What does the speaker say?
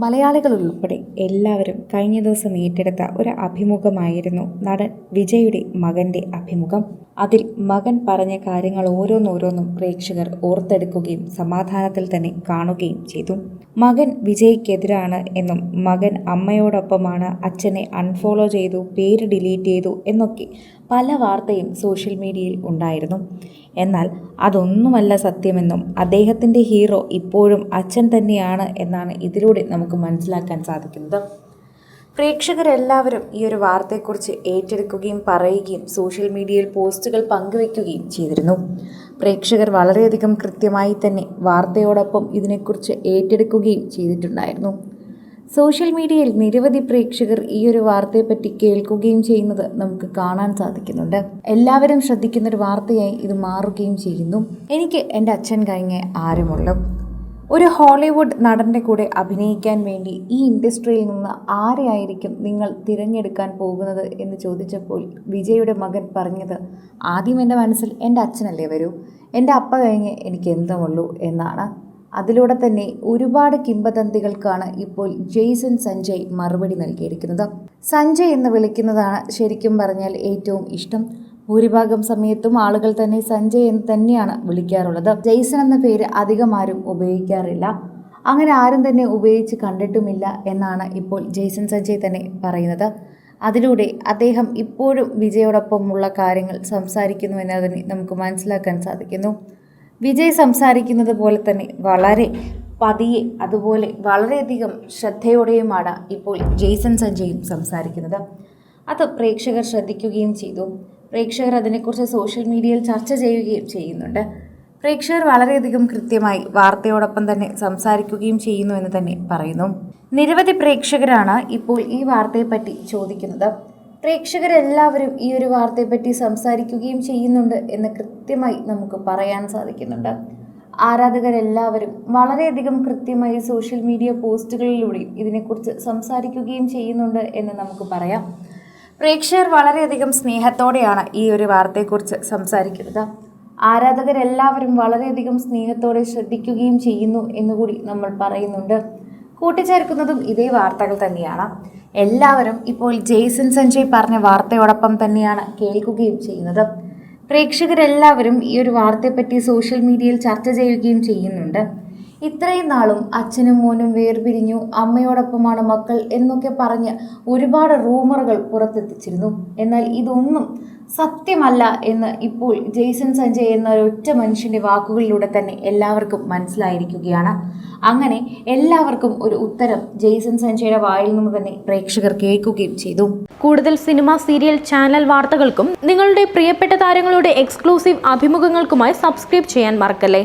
മലയാളികൾ ഉൾപ്പെടെ എല്ലാവരും കഴിഞ്ഞ ദിവസം ഏറ്റെടുത്ത ഒരു അഭിമുഖമായിരുന്നു നടൻ വിജയുടെ മകൻ്റെ അഭിമുഖം. അതിൽ മകൻ പറഞ്ഞ കാര്യങ്ങൾ ഓരോന്നോരോന്നും പ്രേക്ഷകർ ഓർത്തെടുക്കുകയും സമാധാനത്തിൽ തന്നെ കാണുകയും ചെയ്തു. മകൻ വിജയ്ക്കെതിരാണ് എന്നും മകൻ അമ്മയോടൊപ്പമാണ്, അച്ഛനെ അൺഫോളോ ചെയ്തു, പേര് ഡിലീറ്റ് ചെയ്തു എന്നൊക്കെ പല വാർത്തയും സോഷ്യൽ മീഡിയയിൽ ഉണ്ടായിരുന്നു. എന്നാൽ അതൊന്നുമല്ല സത്യമെന്നും അദ്ദേഹത്തിൻ്റെ ഹീറോ ഇപ്പോഴും അച്ഛൻ തന്നെയാണ് എന്നാണ് ഇതിലൂടെ നമുക്ക് മനസ്സിലാക്കാൻ സാധിക്കുന്നത്. പ്രേക്ഷകരെല്ലാവരും ഈ ഒരു വാർത്തയെക്കുറിച്ച് ഏറ്റെടുക്കുകയും പറയുകയും സോഷ്യൽ മീഡിയയിൽ പോസ്റ്റുകൾ പങ്കുവയ്ക്കുകയും ചെയ്തിരുന്നു. പ്രേക്ഷകർ വളരെയധികം കൃത്യമായി തന്നെ വാർത്തയോടൊപ്പം ഇതിനെക്കുറിച്ച് ഏറ്റെടുക്കുകയും ചെയ്തിട്ടുണ്ടായിരുന്നു. സോഷ്യൽ മീഡിയയിൽ നിരവധി പ്രേക്ഷകർ ഈ ഒരു വാർത്തയെപ്പറ്റി കേൾക്കുകയും ചെയ്യുന്നത് നമുക്ക് കാണാൻ സാധിക്കുന്നുണ്ട്. എല്ലാവരും ശ്രദ്ധിക്കുന്നൊരു വാർത്തയായി ഇത് മാറുകയും ചെയ്യുന്നു. എനിക്ക് എൻ്റെ അച്ഛൻ കഴിഞ്ഞേ ആരുമുള്ളൂ. ഒരു ഹോളിവുഡ് നടൻ്റെ കൂടെ അഭിനയിക്കാൻ വേണ്ടി ഈ ഇൻഡസ്ട്രിയിൽ നിന്ന് ആരെയായിരിക്കും നിങ്ങൾ തിരഞ്ഞെടുക്കാൻ പോകുന്നത് എന്ന് ചോദിച്ചപ്പോൾ വിജയുടെ മകൻ പറഞ്ഞത്, ആദ്യം എൻ്റെ മനസ്സിൽ എൻ്റെ അച്ഛനല്ലേ വരൂ, എൻ്റെ അപ്പ കഴിഞ്ഞ് എനിക്ക് എന്തുമുള്ളൂ എന്നാണ്. അതിലൂടെ തന്നെ ഒരുപാട് കിംവദന്തികൾക്കാണ് ഇപ്പോൾ ജെയ്സൺ സഞ്ജയ് മറുപടി നൽകിയിരിക്കുന്നത്. സഞ്ജയ് എന്ന് വിളിക്കുന്നതാണ് ശരിക്കും പറഞ്ഞാൽ ഏറ്റവും ഇഷ്ടം. ഭൂരിഭാഗം സമയത്തും ആളുകൾ തന്നെ സഞ്ജയ് എന്ന് തന്നെയാണ് വിളിക്കാറുള്ളത്. ജെയ്സൺ എന്ന പേര് അധികം ആരും ഉപയോഗിക്കാറില്ല. അങ്ങനെ ആരും തന്നെ ഉപയോഗിച്ച് കണ്ടിട്ടുമില്ല എന്നാണ് ഇപ്പോൾ ജെയ്സൺ സഞ്ജയ് തന്നെ പറയുന്നത്. അതിലൂടെ അദ്ദേഹം ഇപ്പോഴും വിജയോടൊപ്പമുള്ള കാര്യങ്ങൾ സംസാരിക്കുന്നു എന്നതിന് നമുക്ക് മനസ്സിലാക്കാൻ സാധിക്കുന്നു. വിജയ് സംസാരിക്കുന്നത് പോലെ തന്നെ വളരെ പതിയെ, അതുപോലെ വളരെയധികം ശ്രദ്ധയോടെയുമാണ് ഇപ്പോൾ ജെയ്സൺ സഞ്ജയും സംസാരിക്കുന്നത്. അത് പ്രേക്ഷകർ ശ്രദ്ധിക്കുകയും ചെയ്തു. പ്രേക്ഷകർ അതിനെക്കുറിച്ച് സോഷ്യൽ മീഡിയയിൽ ചർച്ച ചെയ്യുകയും ചെയ്യുന്നുണ്ട്. പ്രേക്ഷകർ വളരെയധികം കൃത്യമായി വാർത്തയോടൊപ്പം തന്നെ സംസാരിക്കുകയും ചെയ്യുന്നു എന്ന് തന്നെ പറയുന്നു. നിരവധി പ്രേക്ഷകരാണ് ഇപ്പോൾ ഈ വാർത്തയെപ്പറ്റി ചോദിക്കുന്നത്. പ്രേക്ഷകരെല്ലാവരും ഈ ഒരു വാർത്തയെപ്പറ്റി സംസാരിക്കുകയും ചെയ്യുന്നുണ്ട് എന്ന് കൃത്യമായി നമുക്ക് പറയാൻ സാധിക്കുന്നുണ്ട്. ആരാധകരെല്ലാവരും വളരെയധികം കൃത്യമായി സോഷ്യൽ മീഡിയ പോസ്റ്റുകളിലൂടെയും ഇതിനെക്കുറിച്ച് സംസാരിക്കുകയും ചെയ്യുന്നുണ്ട് എന്ന് നമുക്ക് പറയാം. പ്രേക്ഷകർ വളരെയധികം സ്നേഹത്തോടെയാണ് ഈ ഒരു വാർത്തയെക്കുറിച്ച് സംസാരിക്കുന്നത്. ആരാധകരെല്ലാവരും വളരെയധികം സ്നേഹത്തോടെ ശ്രദ്ധിക്കുകയും ചെയ്യുന്നു എന്നുകൂടി നമ്മൾ പറയുന്നുണ്ട്. കൂട്ടിച്ചേർക്കുന്നതും ഇതേ വാർത്തകൾ തന്നെയാണ്. എല്ലാവരും ഇപ്പോൾ ജെയ്സൺ സഞ്ജയ് പറഞ്ഞ വാർത്തയോടൊപ്പം തന്നെയാണ് കേൾക്കുകയും ചെയ്യുന്നത്. പ്രേക്ഷകരെല്ലാവരും ഈ ഒരു വാർത്തയെപ്പറ്റി സോഷ്യൽ മീഡിയയിൽ ചർച്ച ചെയ്യുകയും ചെയ്യുന്നുണ്ട്. ഇത്രയും നാളും അച്ഛനും മോനും വേർപിരിഞ്ഞു, അമ്മയോടൊപ്പമാണ് മക്കൾ എന്നൊക്കെ പറഞ്ഞ് ഒരുപാട് റൂമറുകൾ പുറത്തെത്തിച്ചിരുന്നു. എന്നാൽ ഇതൊന്നും സത്യമല്ല എന്ന് ഇപ്പോൾ ജെയ്സൺ സഞ്ജയ് എന്ന ഒരൊറ്റ മനുഷ്യൻ്റെ വാക്കുകളിലൂടെ തന്നെ എല്ലാവർക്കും മനസ്സിലായിരിക്കുകയാണ്. അങ്ങനെ എല്ലാവർക്കും ഒരു ഉത്തരം ജെയ്സൺ സഞ്ജയുടെ വായിൽ നിന്ന് തന്നെ പ്രേക്ഷകർ കേൾക്കുകയും ചെയ്തു. കൂടുതൽ സിനിമ, സീരിയൽ, ചാനൽ വാർത്തകൾക്കും നിങ്ങളുടെ പ്രിയപ്പെട്ട താരങ്ങളുടെ എക്സ്ക്ലൂസീവ് അഭിമുഖങ്ങൾക്കുമായി സബ്സ്ക്രൈബ് ചെയ്യാൻ മറക്കല്ലേ.